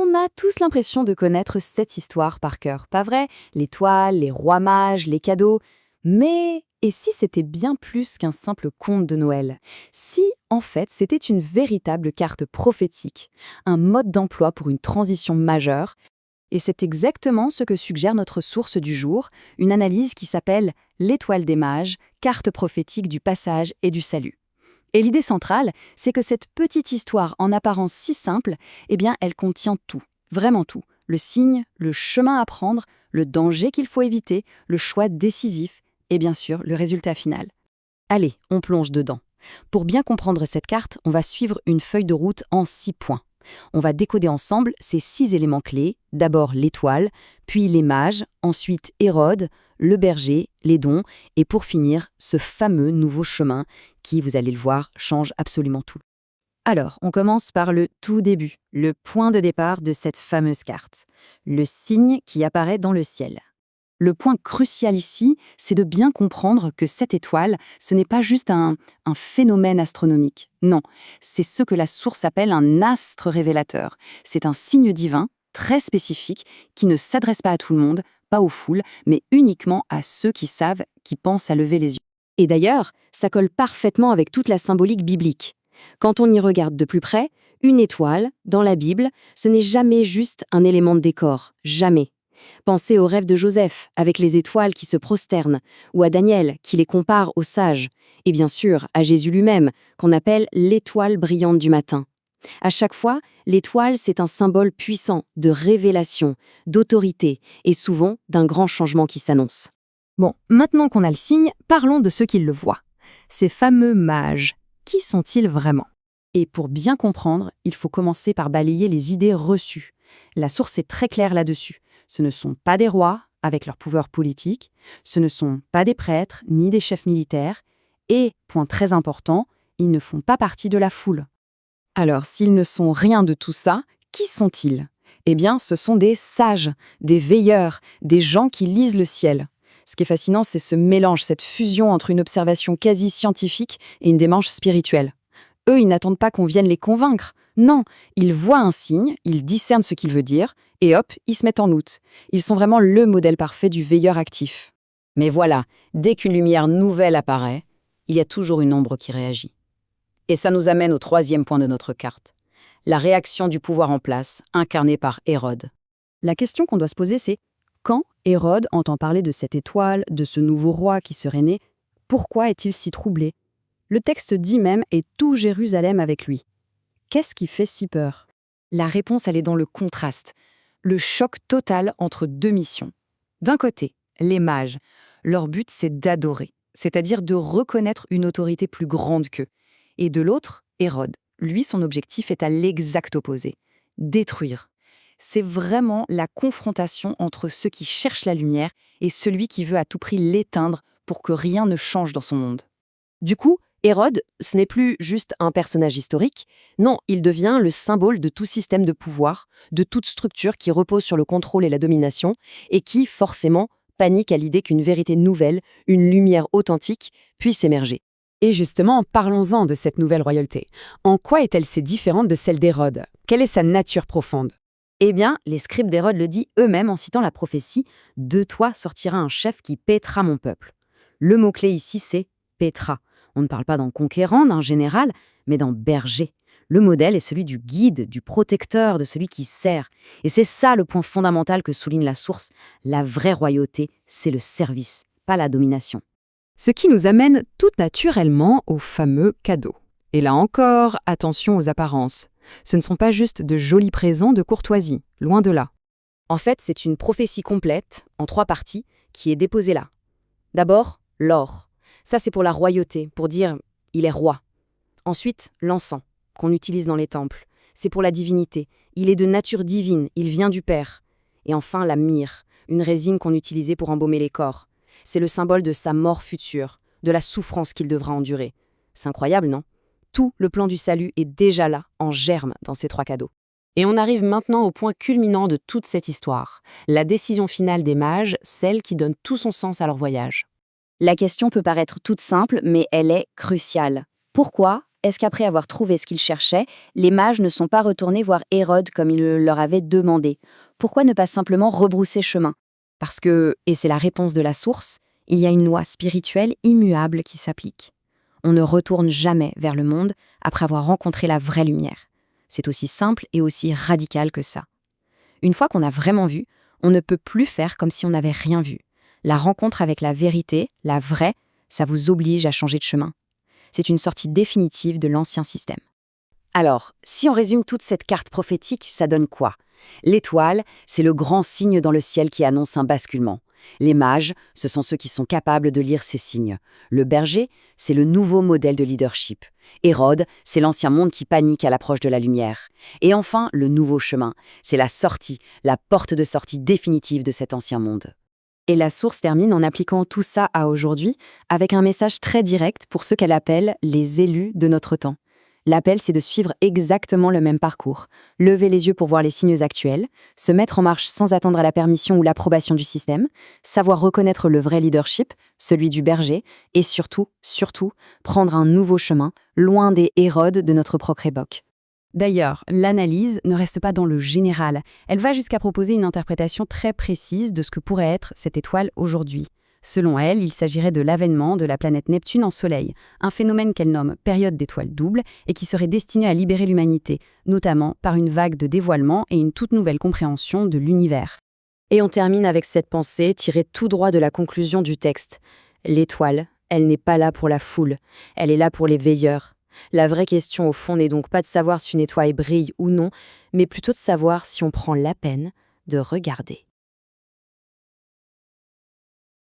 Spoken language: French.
On a tous l'impression de connaître cette histoire par cœur, pas vrai? L'étoile, les rois mages, les cadeaux. Mais et si c'était bien plus qu'un simple conte de Noël? Si, en fait, c'était une véritable carte prophétique, un mode d'emploi pour une transition majeure? Et c'est exactement ce que suggère notre source du jour, une analyse qui s'appelle «L'étoile des mages, carte prophétique du passage et du salut». Et l'idée centrale, c'est que cette petite histoire en apparence si simple, eh bien, elle contient tout, vraiment tout. Le signe, le chemin à prendre, le danger qu'il faut éviter, le choix décisif et bien sûr, le résultat final. Allez, on plonge dedans. Pour bien comprendre cette carte, on va suivre une feuille de route en 6 points. On va décoder ensemble ces 6 éléments clés, d'abord l'étoile, puis les mages, ensuite Hérode, le berger, les dons, et pour finir, ce fameux nouveau chemin qui, vous allez le voir, change absolument tout. Alors, on commence par le tout début, le point de départ de cette fameuse carte, le signe qui apparaît dans le ciel. Le point crucial ici, c'est de bien comprendre que cette étoile, ce n'est pas juste un phénomène astronomique. Non, c'est ce que la source appelle un astre révélateur. C'est un signe divin, très spécifique, qui ne s'adresse pas à tout le monde, pas aux foules, mais uniquement à ceux qui savent, qui pensent à lever les yeux. Et d'ailleurs, ça colle parfaitement avec toute la symbolique biblique. Quand on y regarde de plus près, une étoile, dans la Bible, ce n'est jamais juste un élément de décor, jamais. Pensez au rêve de Joseph, avec les étoiles qui se prosternent, ou à Daniel, qui les compare aux sages, et bien sûr à Jésus lui-même, qu'on appelle l'étoile brillante du matin. À chaque fois, l'étoile, c'est un symbole puissant de révélation, d'autorité, et souvent d'un grand changement qui s'annonce. Bon, maintenant qu'on a le signe, parlons de ceux qui le voient. Ces fameux mages, qui sont-ils vraiment? Et pour bien comprendre, il faut commencer par balayer les idées reçues. La source est très claire là-dessus. Ce ne sont pas des rois, avec leur pouvoir politique, ce ne sont pas des prêtres, ni des chefs militaires, et, point très important, ils ne font pas partie de la foule. Alors, s'ils ne sont rien de tout ça, qui sont-ils? Eh bien, ce sont des sages, des veilleurs, des gens qui lisent le ciel. Ce qui est fascinant, c'est ce mélange, cette fusion entre une observation quasi scientifique et une démarche spirituelle. Eux, ils n'attendent pas qu'on vienne les convaincre. Non, ils voient un signe, ils discernent ce qu'il veut dire, et hop, ils se mettent en route. Ils sont vraiment le modèle parfait du veilleur actif. Mais voilà, dès qu'une lumière nouvelle apparaît, il y a toujours une ombre qui réagit. Et ça nous amène au 3e point de notre carte. La réaction du pouvoir en place, incarnée par Hérode. La question qu'on doit se poser, c'est quand Hérode entend parler de cette étoile, de ce nouveau roi qui serait né, pourquoi est-il si troublé? Le texte dit même « et tout Jérusalem avec lui ». Qu'est-ce qui fait si peur? La réponse, elle est dans le contraste, le choc total entre deux missions. D'un côté, les mages, leur but c'est d'adorer, c'est-à-dire de reconnaître une autorité plus grande qu'eux. Et de l'autre, Hérode, lui son objectif est à l'exact opposé, détruire. C'est vraiment la confrontation entre ceux qui cherchent la lumière et celui qui veut à tout prix l'éteindre pour que rien ne change dans son monde. Du coup, Hérode, ce n'est plus juste un personnage historique, non, il devient le symbole de tout système de pouvoir, de toute structure qui repose sur le contrôle et la domination, et qui, forcément, panique à l'idée qu'une vérité nouvelle, une lumière authentique, puisse émerger. Et justement, parlons-en de cette nouvelle royauté. En quoi est-elle si différente de celle d'Hérode? Quelle est sa nature profonde? Eh bien, les scribes d'Hérode le disent eux-mêmes en citant la prophétie « De toi sortira un chef qui paîtra mon peuple ». Le mot-clé ici, c'est « paîtra ». On ne parle pas d'un conquérant, d'un général, mais d'un berger. Le modèle est celui du guide, du protecteur, de celui qui sert. Et c'est ça le point fondamental que souligne la source. La vraie royauté, c'est le service, pas la domination. Ce qui nous amène tout naturellement au fameux cadeau. Et là encore, attention aux apparences. Ce ne sont pas juste de jolis présents de courtoisie, loin de là. En fait, c'est une prophétie complète, en 3 parties, qui est déposée là. D'abord, l'or. Ça, c'est pour la royauté, pour dire « il est roi ». Ensuite, l'encens, qu'on utilise dans les temples. C'est pour la divinité. Il est de nature divine, il vient du Père. Et enfin, la myrrhe, une résine qu'on utilisait pour embaumer les corps. C'est le symbole de sa mort future, de la souffrance qu'il devra endurer. C'est incroyable, non? Tout le plan du salut est déjà là, en germe, dans ces 3 cadeaux. Et on arrive maintenant au point culminant de toute cette histoire, la décision finale des mages, celle qui donne tout son sens à leur voyage. La question peut paraître toute simple, mais elle est cruciale. Pourquoi Est-ce qu'après avoir trouvé ce qu'ils cherchaient, les mages ne sont pas retournés voir Hérode comme il le leur avait demandé? Pourquoi ne pas simplement rebrousser chemin? Parce que, et c'est la réponse de la source, il y a une loi spirituelle immuable qui s'applique. On ne retourne jamais vers le monde après avoir rencontré la vraie lumière. C'est aussi simple et aussi radical que ça. Une fois qu'on a vraiment vu, on ne peut plus faire comme si on n'avait rien vu. La rencontre avec la vérité, la vraie, ça vous oblige à changer de chemin. C'est une sortie définitive de l'ancien système. Alors, si on résume toute cette carte prophétique, ça donne quoi? L'étoile, c'est le grand signe dans le ciel qui annonce un basculement. Les mages, ce sont ceux qui sont capables de lire ces signes. Le berger, c'est le nouveau modèle de leadership. Hérode, c'est l'ancien monde qui panique à l'approche de la lumière. Et enfin, le nouveau chemin, c'est la sortie, la porte de sortie définitive de cet ancien monde. Et la source termine en appliquant tout ça à aujourd'hui, avec un message très direct pour ceux qu'elle appelle les élus de notre temps. L'appel, c'est de suivre exactement le même parcours, lever les yeux pour voir les signes actuels, se mettre en marche sans attendre la permission ou l'approbation du système, savoir reconnaître le vrai leadership, celui du berger, et surtout, prendre un nouveau chemin, loin des Hérodes de notre propre époque. D'ailleurs, l'analyse ne reste pas dans le général, elle va jusqu'à proposer une interprétation très précise de ce que pourrait être cette étoile aujourd'hui. Selon elle, il s'agirait de l'avènement de la planète Neptune en Soleil, un phénomène qu'elle nomme période d'étoiles doubles et qui serait destiné à libérer l'humanité, notamment par une vague de dévoilement et une toute nouvelle compréhension de l'univers. Et on termine avec cette pensée tirée tout droit de la conclusion du texte. L'étoile, elle n'est pas là pour la foule, elle est là pour les veilleurs. La vraie question au fond n'est donc pas de savoir si une étoile brille ou non, mais plutôt de savoir si on prend la peine de regarder.